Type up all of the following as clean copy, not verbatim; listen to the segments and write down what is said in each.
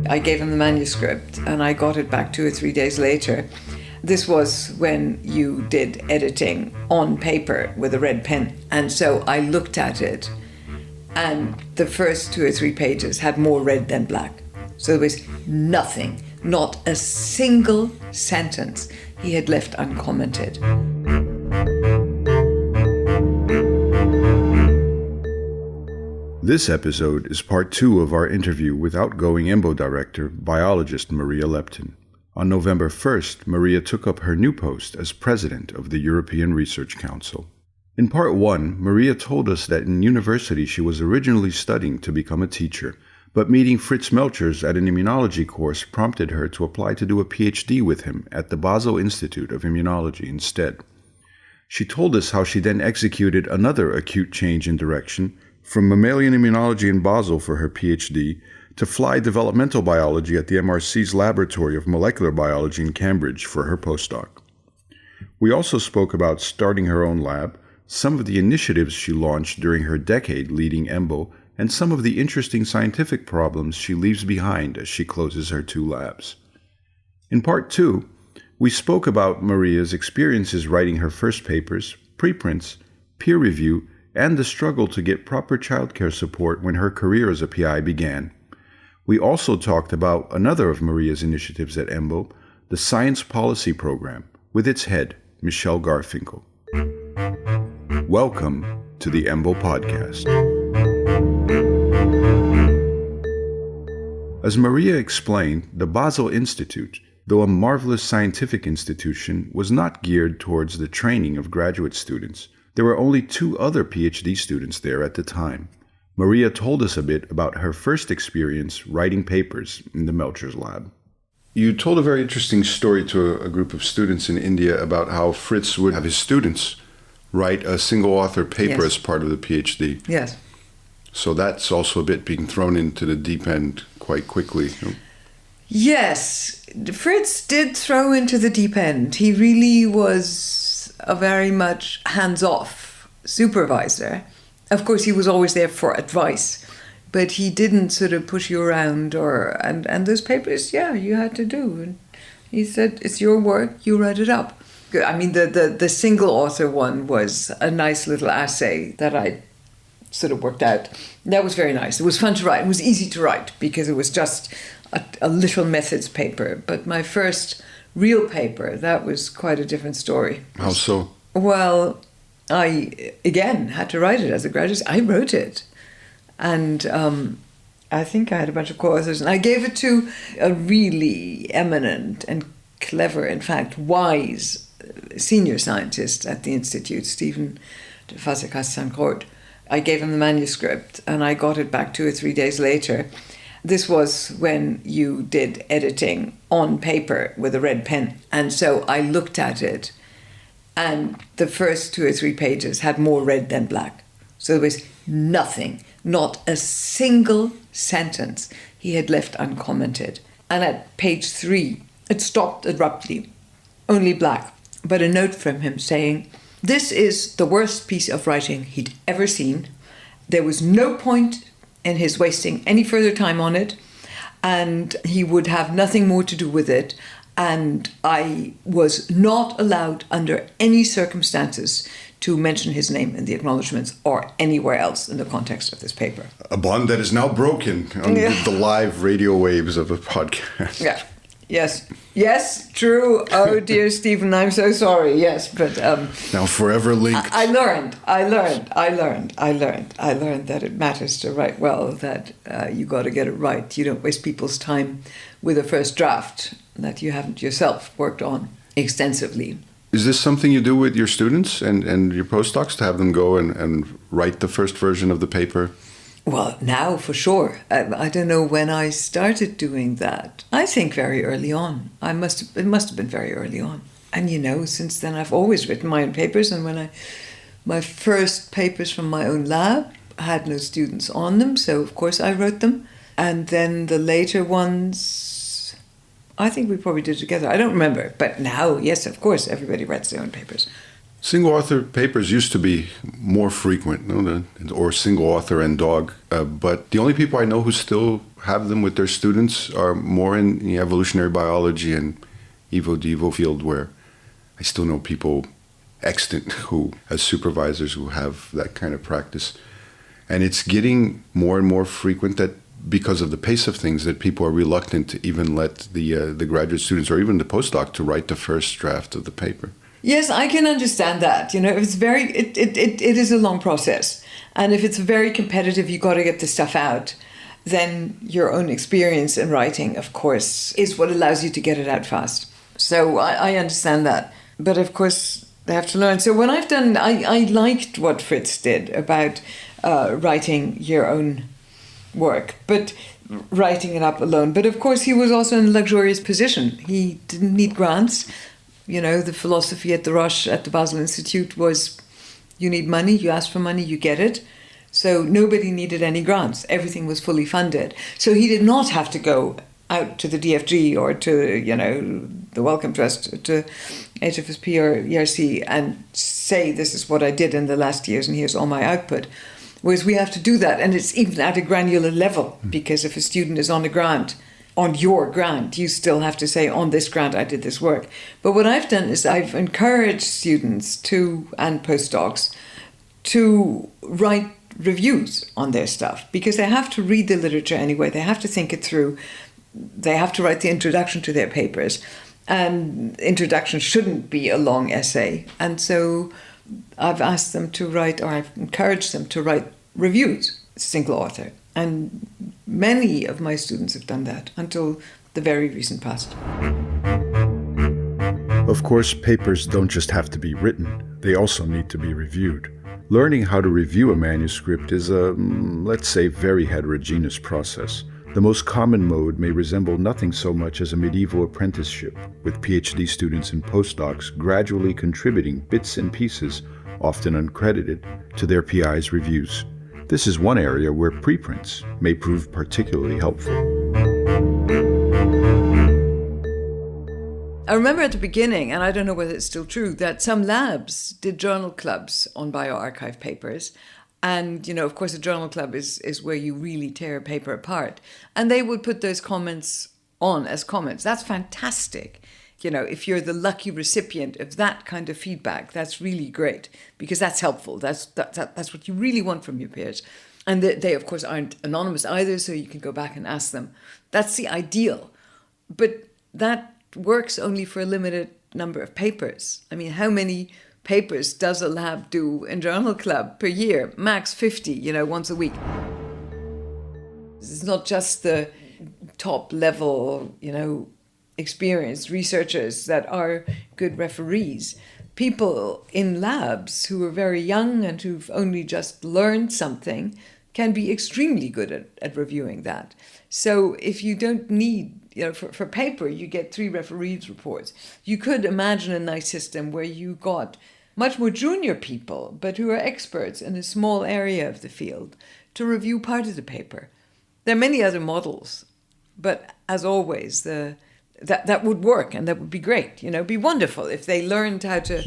I gave him the manuscript and I got it back 2 or 3 days later. This was when you did editing on paper with a red pen. And so I looked at it and the first 2 or 3 pages had more red than black. So there was nothing, not a single sentence he had left uncommented. This episode is part 2 of our interview with outgoing EMBO director, biologist Maria Lepton. On November 1st, Maria took up her new post as president of the European Research Council. In part 1, Maria told us that in university she was originally studying to become a teacher, but meeting Fritz Melchers at an immunology course prompted her to apply to do a PhD with him at the Basel Institute of Immunology instead. She told us how she then executed another acute change in direction from mammalian immunology in Basel for her PhD to fly developmental biology at the MRC's Laboratory of Molecular Biology in Cambridge for her postdoc. We also spoke about starting her own lab, some of the initiatives she launched during her decade leading EMBO, and some of the interesting scientific problems she leaves behind as she closes her 2 labs. In part 2, we spoke about Maria's experiences writing her first papers, preprints, peer review, and the struggle to get proper childcare support when her career as a PI began. We also talked about another of Maria's initiatives at EMBO, the Science Policy Program, with its head, Michelle Garfinkel. Welcome to the EMBO podcast. As Maria explained, the Basel Institute, though a marvelous scientific institution, was not geared towards the training of graduate students. There were only 2 other PhD students there at the time. Maria told us a bit about her first experience writing papers in the Melchers lab. You told a very interesting story to a group of students in India about how Fritz would have his students write a single author paper as part of the PhD. Yes. So that's also a bit being thrown into the deep end quite quickly. Yes, Fritz did throw into the deep end. He really was a very much hands-off supervisor. Of course, he was always there for advice, but he didn't sort of push you around and those papers, you had to do. And he said, it's your work, you write it up. I mean, the single author one was a nice little essay that I sort of worked out. That was very nice. It was fun to write. It was easy to write because it was just a little methods paper. But my first real paper, that was quite a different story. How so? Well, I, again, had to write it as a graduate. I wrote it. And I think I had a bunch of co-authors. And I gave it to a really eminent and clever, in fact, wise senior scientist at the Institute, Stephen de Fazekas-Sangroot. I gave him the manuscript and I got it back 2 or 3 days later. This was when you did editing on paper with a red pen. And so I looked at it and the first 2 or 3 pages had more red than black. So there was nothing, not a single sentence he had left uncommented. And at page 3, it stopped abruptly, only black, but a note from him saying, this is the worst piece of writing he'd ever seen. There was no point in his wasting any further time on it, and he would have nothing more to do with it. And I was not allowed under any circumstances to mention his name in the acknowledgements or anywhere else in the context of this paper. A bond that is now broken on the live radio waves of a podcast. Yeah. Yes, true. Oh dear, Stephen, I'm so sorry. Yes, but now forever linked. I learned that it matters to write well. That you got to get it right. You don't waste people's time with a first draft that you haven't yourself worked on extensively. Is this something you do with your students and your postdocs, to have them go and write the first version of the paper? Well, now for sure. I don't know when I started doing that. I think very early on. It must have been very early on. And since then I've always written my own papers. And my first papers from my own lab had no students on them, so of course I wrote them. And then the later ones, I think we probably did together. I don't remember. But now, yes, of course, everybody writes their own papers. Single author papers used to be more frequent, or single author and dog, but the only people I know who still have them with their students are more in the evolutionary biology and Evo-Devo field, where I still know people extant who, as supervisors, who have that kind of practice. And it's getting more and more frequent that because of the pace of things, that people are reluctant to even let the graduate students or even the postdoc to write the first draft of the paper. Yes, I can understand that. It is a long process. And if it's very competitive, you got to get the stuff out, then your own experience in writing, of course, is what allows you to get it out fast. So I understand that. But of course, they have to learn. So when I've done, I liked what Fritz did about writing your own work, but writing it up alone. But of course, he was also in a luxurious position. He didn't need grants. The philosophy at the Roche, at the Basel Institute was, you need money, you ask for money, you get it. So nobody needed any grants. Everything was fully funded. So he did not have to go out to the DFG or to, the Wellcome Trust, to HFSP or ERC and say, this is what I did in the last years and here's all my output. Whereas we have to do that, and it's even at a granular level, because if a student is on a grant, on your grant, you still have to say, on this grant, I did this work. But what I've done is I've encouraged students and postdocs to write reviews on their stuff, because they have to read the literature anyway. They have to think it through. They have to write the introduction to their papers. And introduction shouldn't be a long essay. And so I've asked them to write, or I've encouraged them to write reviews, single author. And many of my students have done that until the very recent past. Of course, papers don't just have to be written, they also need to be reviewed. Learning how to review a manuscript is a, let's say, very heterogeneous process. The most common mode may resemble nothing so much as a medieval apprenticeship, with PhD students and postdocs gradually contributing bits and pieces, often uncredited, to their PI's reviews. This is one area where preprints may prove particularly helpful. I remember at the beginning, and I don't know whether it's still true, that some labs did journal clubs on bioRxiv papers. And, of course, a journal club is where you really tear a paper apart. And they would put those comments on as comments. That's fantastic. If you're the lucky recipient of that kind of feedback, that's really great, because that's helpful. That's what you really want from your peers. And they, of course, aren't anonymous either, so you can go back and ask them. That's the ideal. But that works only for a limited number of papers. I mean, how many papers does a lab do in Journal Club per year? Max 50, once a week. It's not just the top level, experienced researchers that are good referees. People in labs who are very young and who've only just learned something can be extremely good at reviewing that. So if you don't need, for paper, you get 3 referees reports. You could imagine a nice system where you got much more junior people, but who are experts in a small area of the field, to review part of the paper. There are many other models, but as always, that would work, and that would be great. It'd be wonderful if they learned how to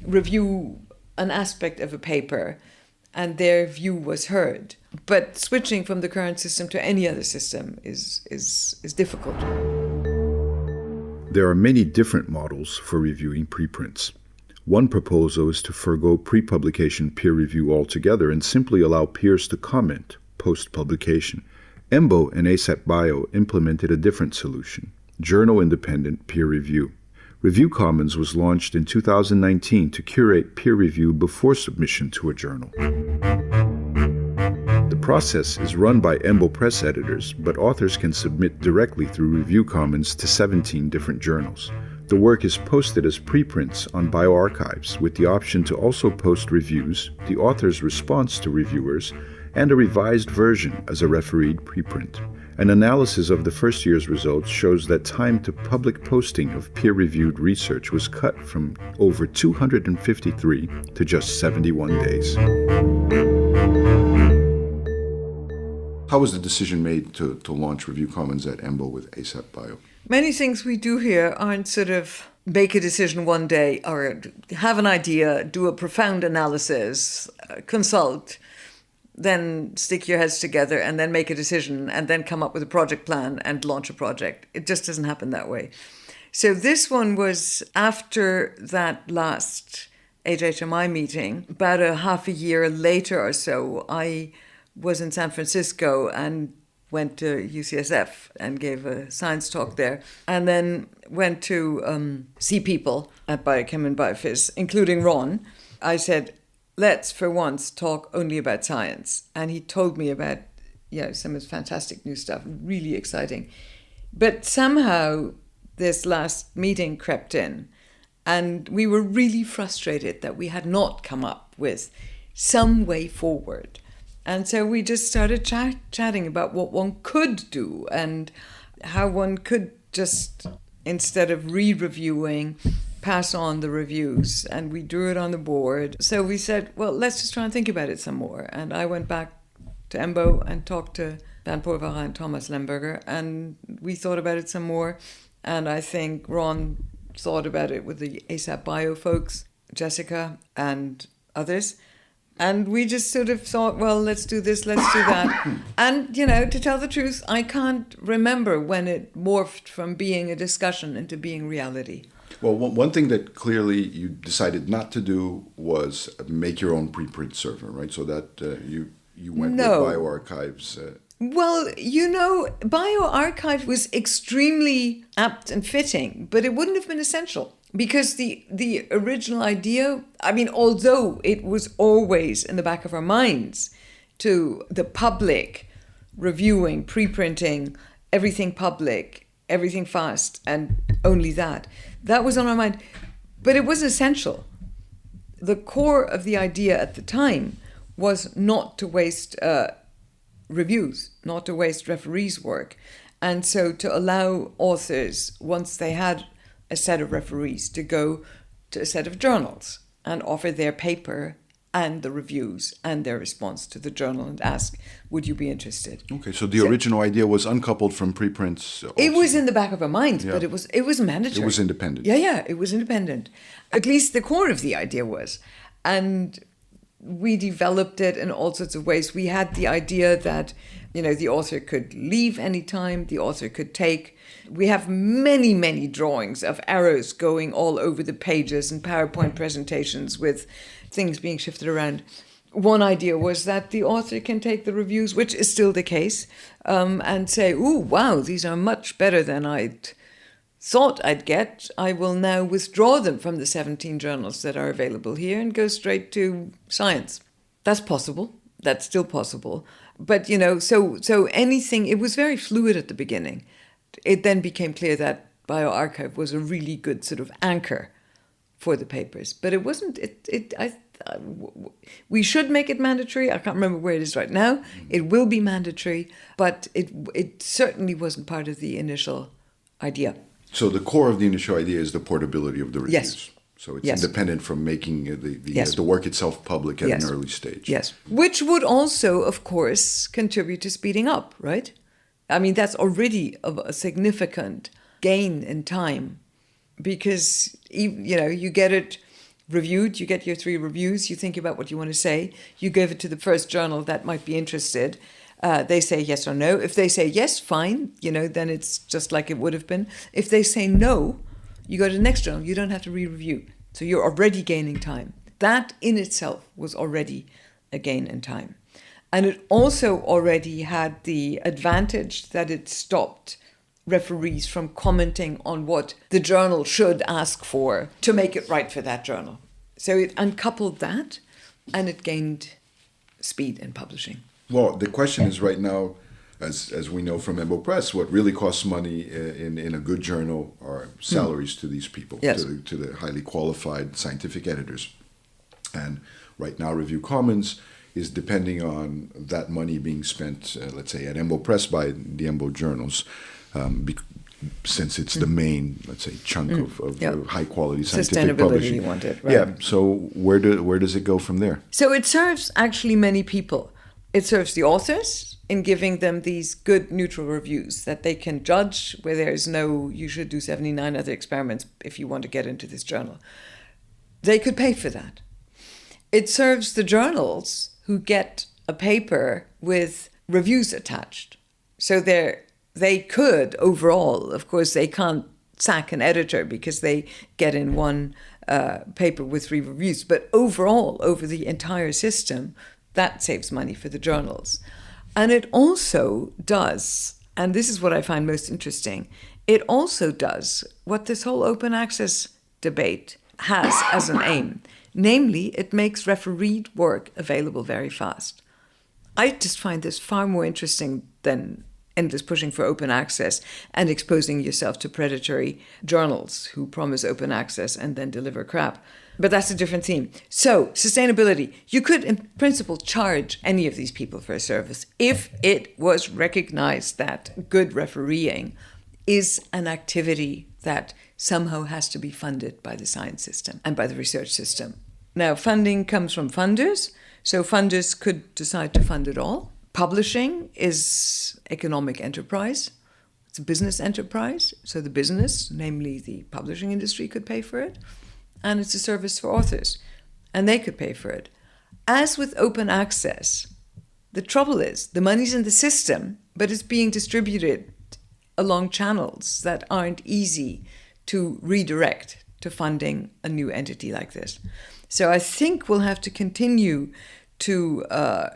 review an aspect of a paper and their view was heard. But switching from the current system to any other system is difficult. There are many different models for reviewing preprints. One proposal is to forgo pre-publication peer review altogether and simply allow peers to comment post-publication. EMBO and ASAP Bio implemented a different solution: journal-independent peer review. Review Commons was launched in 2019 to curate peer review before submission to a journal. The process is run by EMBO press editors, but authors can submit directly through Review Commons to 17 different journals. The work is posted as preprints on bioRxiv with the option to also post reviews, the author's response to reviewers, and a revised version as a refereed preprint. An analysis of the first year's results shows that time to public posting of peer-reviewed research was cut from over 253 to just 71 days. How was the decision made to launch Review Commons at EMBO with ASAP Bio? Many things we do here aren't sort of make a decision one day or have an idea, do a profound analysis, consult, then stick your heads together and then make a decision and then come up with a project plan and launch a project. It just doesn't happen that way. So this one was after that last HHMI meeting. About a half a year later or so, I was in San Francisco and went to UCSF and gave a science talk there, and then went to see people at Biochem and Biophys, including Ron. I said, let's for once talk only about science. And he told me about some of his fantastic new stuff, really exciting. But somehow this last meeting crept in, and we were really frustrated that we had not come up with some way forward. And so we just started chatting about what one could do and how one could just, instead of re-reviewing, pass on the reviews. And we drew it on the board. So we said, well, let's just try and think about it some more. And I went back to EMBO and talked to Dan Polvara and Thomas Lemberger, and we thought about it some more. And I think Ron thought about it with the ASAP Bio folks, Jessica and others. And we just sort of thought, well, let's do this, let's do that. And, to tell the truth, I can't remember when it morphed from being a discussion into being reality. Well, one thing that clearly you decided not to do was make your own preprint server, right? So that you went with bioRxiv. Well, bioRxiv was extremely apt and fitting, but it wouldn't have been essential. Because the original idea, although it was always in the back of our minds to the public reviewing, preprinting, everything public, everything fast, and only that was on our mind. But it was essential. The core of the idea at the time was not to waste reviews, not to waste referees' work. And so to allow authors, once they had a set of referees, to go to a set of journals and offer their paper and the reviews and their response to the journal and ask, would you be interested? Okay, so the original idea was uncoupled from preprints. Also. It was in the back of our minds, but it was mandatory. It was independent. Yeah, it was independent. At least the core of the idea was. And we developed it in all sorts of ways. We had the idea that, the author could leave anytime, the author could take. We have many, many drawings of arrows going all over the pages and PowerPoint presentations with things being shifted around. One idea was that the author can take the reviews, which is still the case, and say, ooh, wow, these are much better than I'd thought I'd get. I will now withdraw them from the 17 journals that are available here and go straight to science. That's possible. That's still possible. But, so anything, it was very fluid at the beginning. It then became clear that bioRxiv was a really good sort of anchor for the papers. But it wasn't, we should make it mandatory. I can't remember where it is right now. It will be mandatory, but it certainly wasn't part of the initial idea. So the core of the initial idea is the portability of the reviews. Yes. So it's independent from making the work itself public at an early stage. Yes, which would also, of course, contribute to speeding up, right? That's already a significant gain in time because, you get it reviewed, you get your 3 reviews, you think about what you want to say, you give it to the first journal that might be interested. They say yes or no. If they say yes, fine, then it's just like it would have been. If they say no, you go to the next journal. You don't have to re-review. So you're already gaining time. That in itself was already a gain in time. And it also already had the advantage that it stopped referees from commenting on what the journal should ask for to make it right for that journal. So it uncoupled that and it gained speed in publishing. Well, the question is right now, as we know from EMBO Press, what really costs money in a good journal are salaries to these people, to the highly qualified scientific editors. And right now, Review Commons is depending on that money being spent, let's say, at EMBO Press by the EMBO journals, since it's the main, let's say, chunk of high-quality scientific publishing. Sustainability, you want it, right? Yeah, so where does it go from there? So it serves actually many people. It serves the authors in giving them these good neutral reviews that they can judge, where there's no, you should do 79 other experiments if you want to get into this journal. They could pay for that. It serves the journals who get a paper with reviews attached. So they could, overall, of course, they can't sack an editor because they get in one paper with 3 reviews. But overall, over the entire system, that saves money for the journals. And it also does, and this is what I find most interesting, it also does what this whole open access debate has as an aim. Namely, it makes refereed work available very fast. I just find this far more interesting than endless pushing for open access and exposing yourself to predatory journals who promise open access and then deliver crap. But that's a different theme. So, sustainability. You could, in principle, charge any of these people for a service if it was recognized that good refereeing is an activity that somehow has to be funded by the science system and by the research system. Now, funding comes from funders, so funders could decide to fund it all. Publishing is economic enterprise. It's a business enterprise, so the business, namely the publishing industry, could pay for it. And it's a service for authors, and they could pay for it. As with open access, the trouble is the money's in the system, but it's being distributed along channels that aren't easy to redirect to funding a new entity like this. So I think we'll have to continue to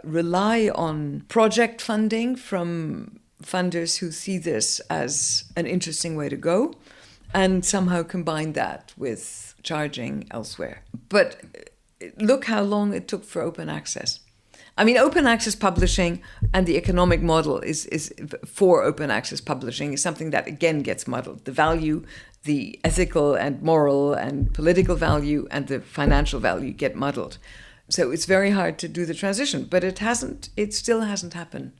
rely on project funding from funders who see this as an interesting way to go, and somehow combine that with charging elsewhere. But look how long it took for open access. I mean, open access publishing and the economic model is for open access publishing is something that again gets muddled. The value, the ethical and moral and political value and the financial value get muddled. So it's very hard to do the transition, but it still hasn't happened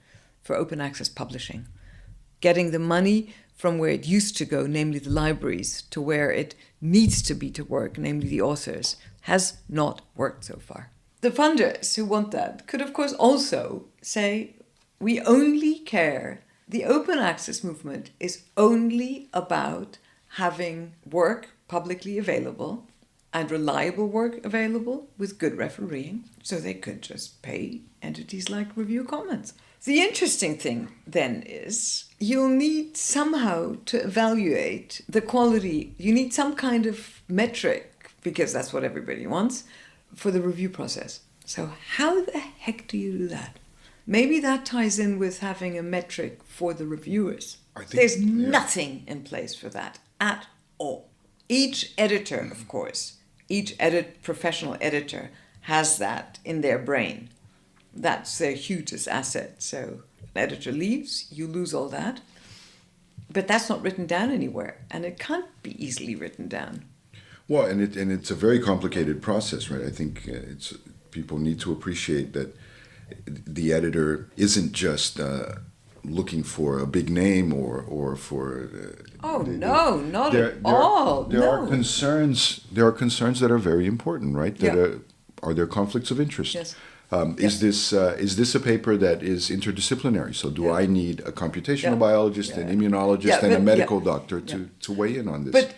for open access publishing. Getting the money from where it used to go, namely the libraries, to where it needs to be to work, namely the authors, has not worked so far. The funders who want that could, of course, also say, we only care, the open access movement is only about having work publicly available and reliable work available with good refereeing, so they could just pay entities like Review Commons. The interesting thing then is you'll need somehow to evaluate the quality. You need some kind of metric, because that's what everybody wants, for the review process. So how the heck do you do that? Maybe that ties in with having a metric for the reviewers. There's nothing in place for that at all. Each editor, of course, each professional editor has that in their brain. That's their hugest asset. So an editor leaves, you lose all that. But that's not written down anywhere, and it can't be easily written down. Well, and it's a very complicated process, right? I think people need to appreciate that the editor isn't just looking for a big name or for. Not at all. There are concerns. There are concerns that are very important, right? Are there conflicts of interest? Yes. Is this a paper that is interdisciplinary? So do I need a computational biologist, an immunologist, and a medical doctor to weigh in on this? But,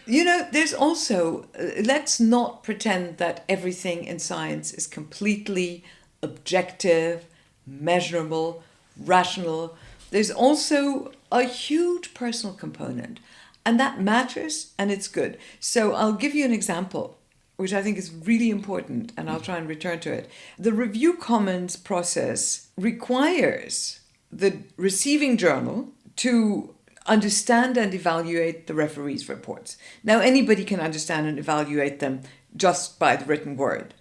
there's also, let's not pretend that everything in science is completely objective, measurable, rational. There's also a huge personal component, and that matters, and it's good. So I'll give you an example, which I think is really important, and I'll try and return to it. The Review Commons process requires the receiving journal to understand and evaluate the referees' reports. Now, anybody can understand and evaluate them just by the written word.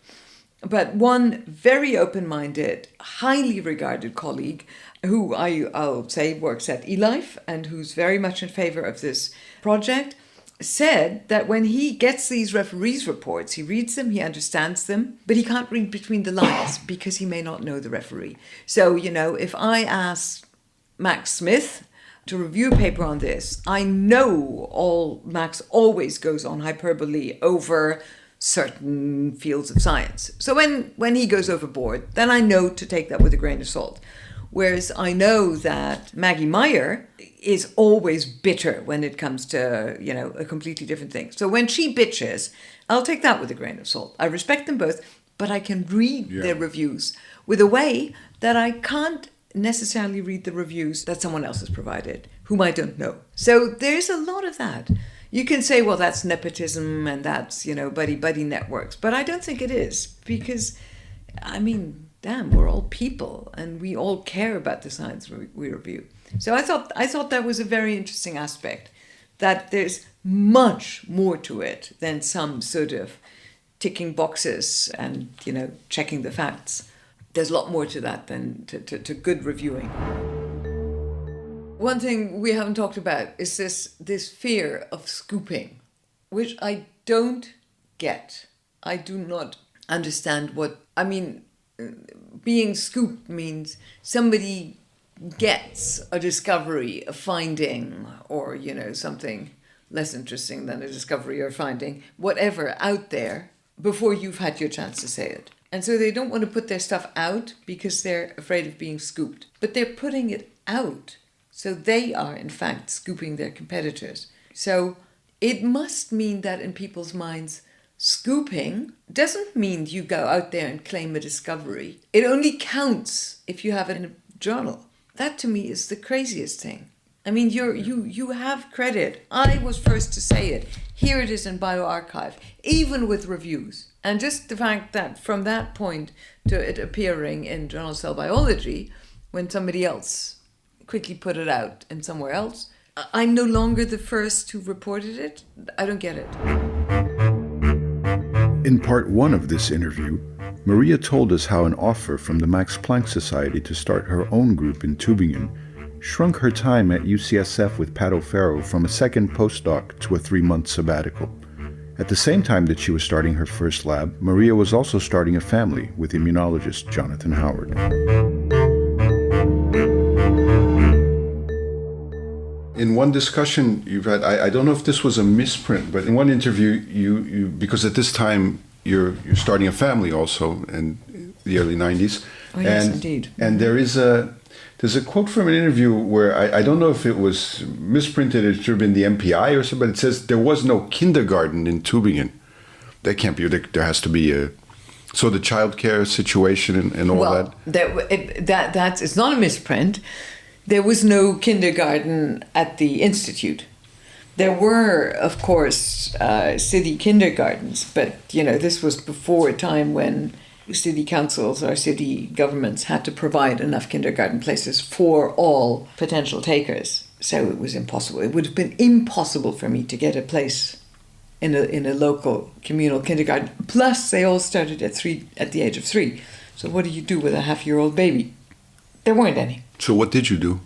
But one very open-minded, highly regarded colleague, who I'll say works at eLife and who's very much in favor of this project, said that when he gets these referees' reports, he reads them, he understands them, but he can't read between the lines because he may not know the referee. So, if I ask Max Smith to review a paper on this, I know Max always goes on hyperbole over certain fields of science. So when he goes overboard, then I know to take that with a grain of salt. Whereas I know that Maggie Meyer is always bitter when it comes to, a completely different thing. So when she bitches, I'll take that with a grain of salt. I respect them both, but I can read their reviews with a way that I can't necessarily read the reviews that someone else has provided, whom I don't know. So there's a lot of that. You can say, well, that's nepotism and that's, buddy networks. But I don't think it is because, damn, we're all people and we all care about the science we review. So I thought that was a very interesting aspect, that there's much more to it than some sort of ticking boxes and, checking the facts. There's a lot more to that than to good reviewing. One thing we haven't talked about is this fear of scooping, which I don't get. I do not understand being scooped means somebody gets a discovery, a finding, or, something less interesting than a discovery or finding, whatever, out there before you've had your chance to say it. And so they don't want to put their stuff out because they're afraid of being scooped. But they're putting it out. So they are, in fact, scooping their competitors. So it must mean that in people's minds, scooping doesn't mean you go out there and claim a discovery. It only counts if you have it in a journal. That to me is the craziest thing. You have credit. I was first to say it. Here it is in bioRxiv, even with reviews. And just the fact that from that point to it appearing in Journal of Cell Biology, when somebody else quickly put it out in somewhere else, I'm no longer the first who reported it. I don't get it. In part 1 of this interview, Maria told us how an offer from the Max Planck Society to start her own group in Tübingen shrunk her time at UCSF with Pat O'Farrell from a second postdoc to a 3-month sabbatical. At the same time that she was starting her first lab, Maria was also starting a family with immunologist Jonathan Howard. In one discussion you've had, I don't know if this was a misprint, but in one interview, you because at this time you're starting a family also in the early 90s. Oh, yes, indeed. And there's a quote from an interview where I don't know if it was misprinted, it should have been the MPI or something, but it says there was no kindergarten in Tübingen. That can't be, there has to be a... So the childcare situation and all that? Well, it's not a misprint. There was no kindergarten at the Institute. There were, of course, city kindergartens, but, this was before a time when city councils or city governments had to provide enough kindergarten places for all potential takers. So it was impossible. It would have been impossible for me to get a place in a local communal kindergarten. Plus, they all started at the age of 3. So what do you do with a half-year-old baby? There weren't any. So what did you do?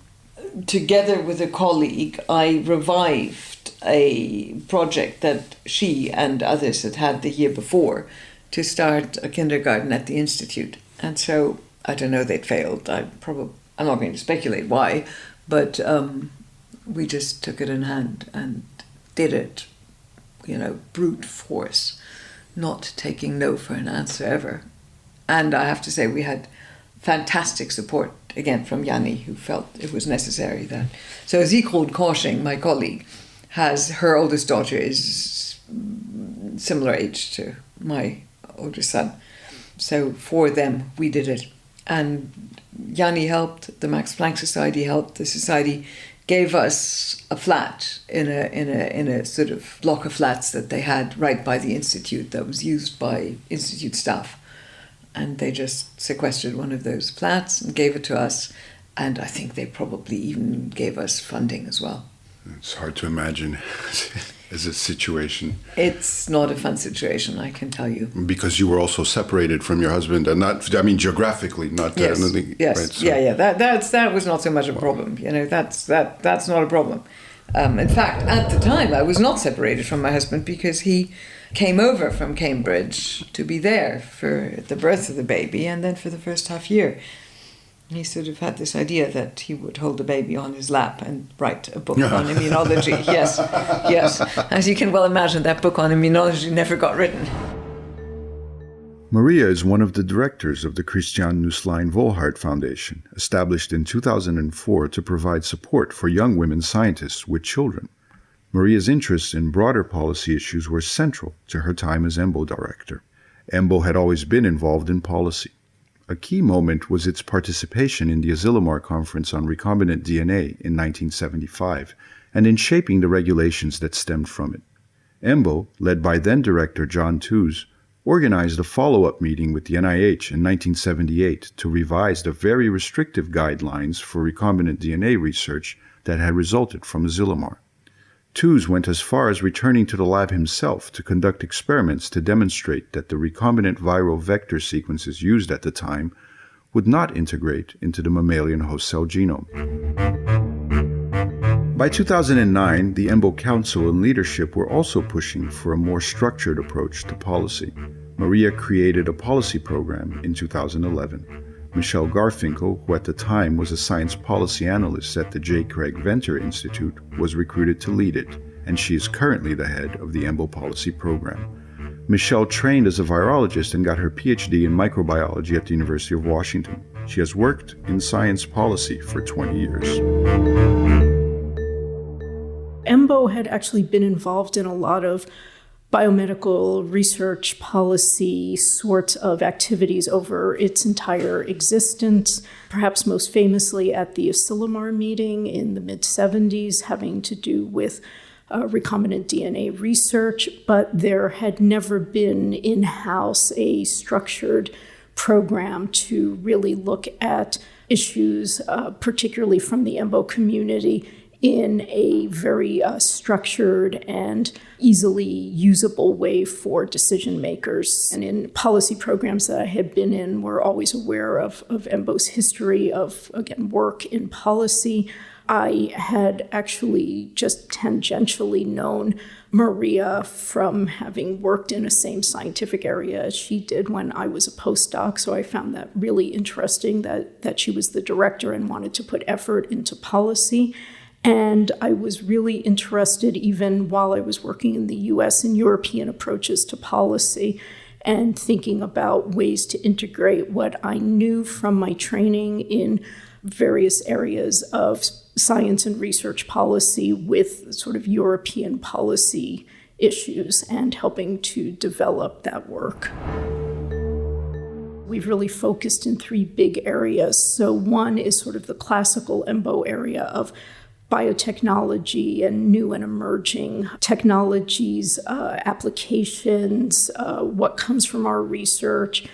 Together with a colleague, I revived a project that she and others had the year before to start a kindergarten at the Institute. And so, I don't know, they'd failed. I'm not going to speculate why, but we just took it in hand and did it, brute force, not taking no for an answer ever. And I have to say, we had fantastic support, again, from Janni, who felt it was necessary that. So Siegfried Korsching, my colleague, her oldest daughter is similar age to my older son. So for them, we did it. And Janni helped, the Max Planck Society helped, the society gave us a flat in a sort of block of flats that they had right by the Institute that was used by Institute staff. And they just sequestered one of those flats and gave it to us. And I think they probably even gave us funding as well. It's hard to imagine as a situation. It's not a fun situation, I can tell you. Because you were also separated from your husband, and geographically, not yes, anything. Yes, right, so. yeah. That was not so much a problem. That's not a problem. In fact, at the time, I was not separated from my husband because he came over from Cambridge to be there for the birth of the baby and then for the first half year. He sort of had this idea that he would hold the baby on his lap and write a book on immunology. Yes. As you can well imagine, that book on immunology never got written. Maria is one of the directors of the Christiane Nusslein-Volhard Foundation, established in 2004 to provide support for young women scientists with children. Maria's interests in broader policy issues were central to her time as EMBO director. EMBO had always been involved in policy. A key moment was its participation in the Asilomar Conference on Recombinant DNA in 1975, and in shaping the regulations that stemmed from it. EMBO, led by then-director John Tooze, organized a follow-up meeting with the NIH in 1978 to revise the very restrictive guidelines for recombinant DNA research that had resulted from Asilomar. Tooze went as far as returning to the lab himself to conduct experiments to demonstrate that the recombinant viral vector sequences used at the time would not integrate into the mammalian host cell genome. By 2009, the EMBO Council and leadership were also pushing for a more structured approach to policy. Maria created a policy program in 2011. Michelle Garfinkel, who at the time was a science policy analyst at the J. Craig Venter Institute, was recruited to lead it, and she is currently the head of the EMBO policy program. Michelle trained as a virologist and got her PhD in microbiology at the University of Washington. She has worked in science policy for 20 years. EMBO had actually been involved in a lot of biomedical research policy sorts of activities over its entire existence, perhaps most famously at the Asilomar meeting in the mid-70s, having to do with recombinant DNA research, but there had never been in-house a structured program to really look at issues, particularly from the EMBO community, in a very structured and easily usable way for decision makers. And in policy programs that I had been in, we're always aware of EMBO's history of, again, work in policy. I had actually just tangentially known Maria from having worked in the same scientific area as she did when I was a postdoc. So I found that really interesting that she was the director and wanted to put effort into policy. And I was really interested, even while I was working in the US, in European approaches to policy and thinking about ways to integrate what I knew from my training in various areas of science and research policy with sort of European policy issues and helping to develop that work. We've really focused in three big areas. So one is sort of the classical EMBO area of biotechnology and new and emerging technologies, applications, what comes from our research,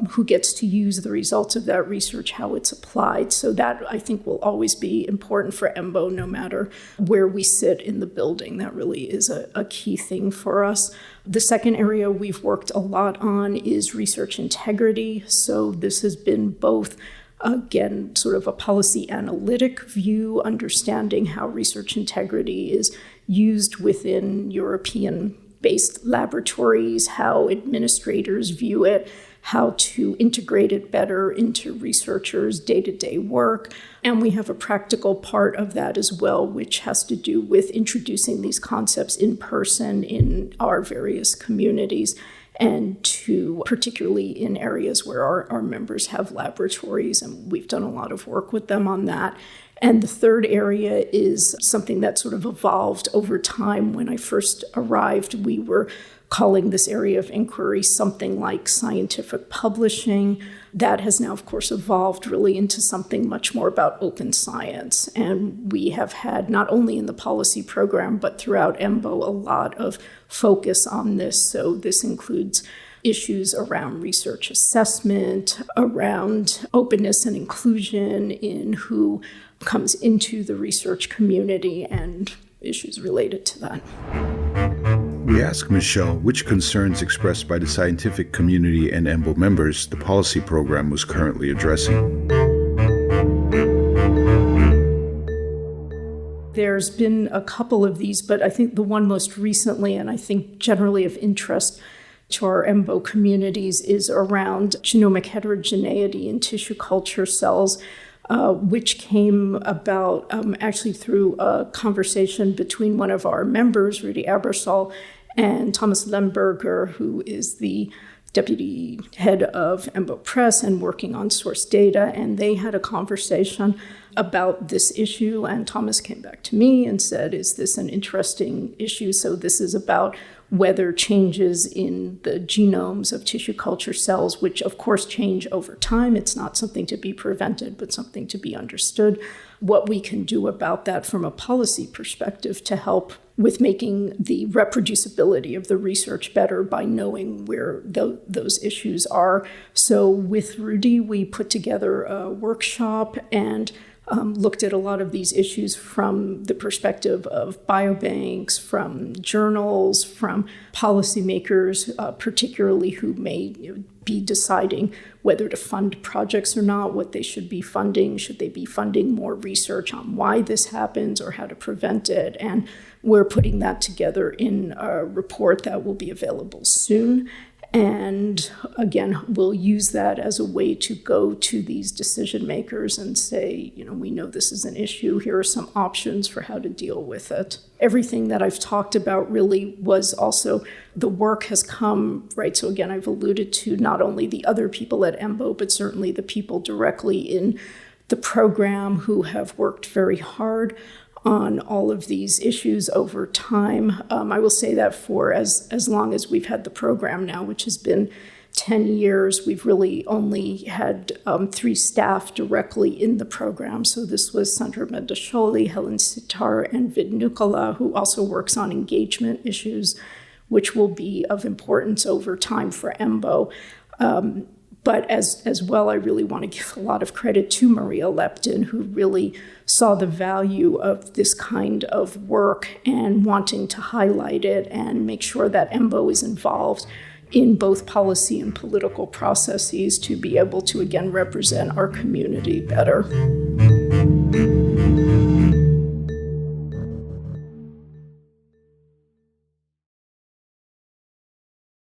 who gets to use the results of that research, how it's applied. So that, I think, will always be important for EMBO, no matter where we sit in the building. That really is a key thing for us. The second area we've worked a lot on is research integrity. So this has been both, again, sort of a policy analytic view, understanding how research integrity is used within European-based laboratories, how administrators view it, how to integrate it better into researchers' day-to-day work. And we have a practical part of that as well, which has to do with introducing these concepts in person in our various communities, and to particularly in areas where our members have laboratories, and we've done a lot of work with them on that. And the third area is something that sort of evolved over time. When I first arrived, we were calling this area of inquiry something like scientific publishing. That has now, of course, evolved really into something much more about open science. And we have had, not only in the policy program, but throughout EMBO, a lot of focus on this. So this includes issues around research assessment, around openness and inclusion in who comes into the research community, and issues related to that. We asked Michelle which concerns expressed by the scientific community and EMBO members the policy program was currently addressing. There's been a couple of these, but I think the one most recently, and I think generally of interest to our EMBO communities, is around genomic heterogeneity in tissue culture cells, which came about actually through a conversation between one of our members, Rudy Abersol, and Thomas Lemberger, who is the deputy head of EMBO Press and working on source data, and they had a conversation about this issue, and Thomas came back to me and said, is this an interesting issue? So this is about whether changes in the genomes of tissue culture cells, which of course change over time, it's not something to be prevented, but something to be understood, what we can do about that from a policy perspective to help with making the reproducibility of the research better by knowing where those issues are. So with Rudy, we put together a workshop and looked at a lot of these issues from the perspective of biobanks, from journals, from policymakers, particularly who may be deciding whether to fund projects or not, what they should be funding. Should they be funding more research on why this happens or how to prevent it? And we're putting that together in a report that will be available soon. And again, we'll use that as a way to go to these decision makers and say, we know this is an issue. Here are some options for how to deal with it. Everything that I've talked about really was also the work has come, right? So again, I've alluded to not only the other people at EMBO, but certainly the people directly in the program who have worked very hard on all of these issues over time. I will say that for as long as we've had the program now, which has been 10 years, we've really only had 3 staff directly in the program. So this was Sandra Mendasholi, Helen Sitar, and Vid Nukola, who also works on engagement issues, which will be of importance over time for EMBO. But as well, I really want to give a lot of credit to Maria Leptin, who really saw the value of this kind of work and wanting to highlight it and make sure that EMBO is involved in both policy and political processes to be able to, again, represent our community better.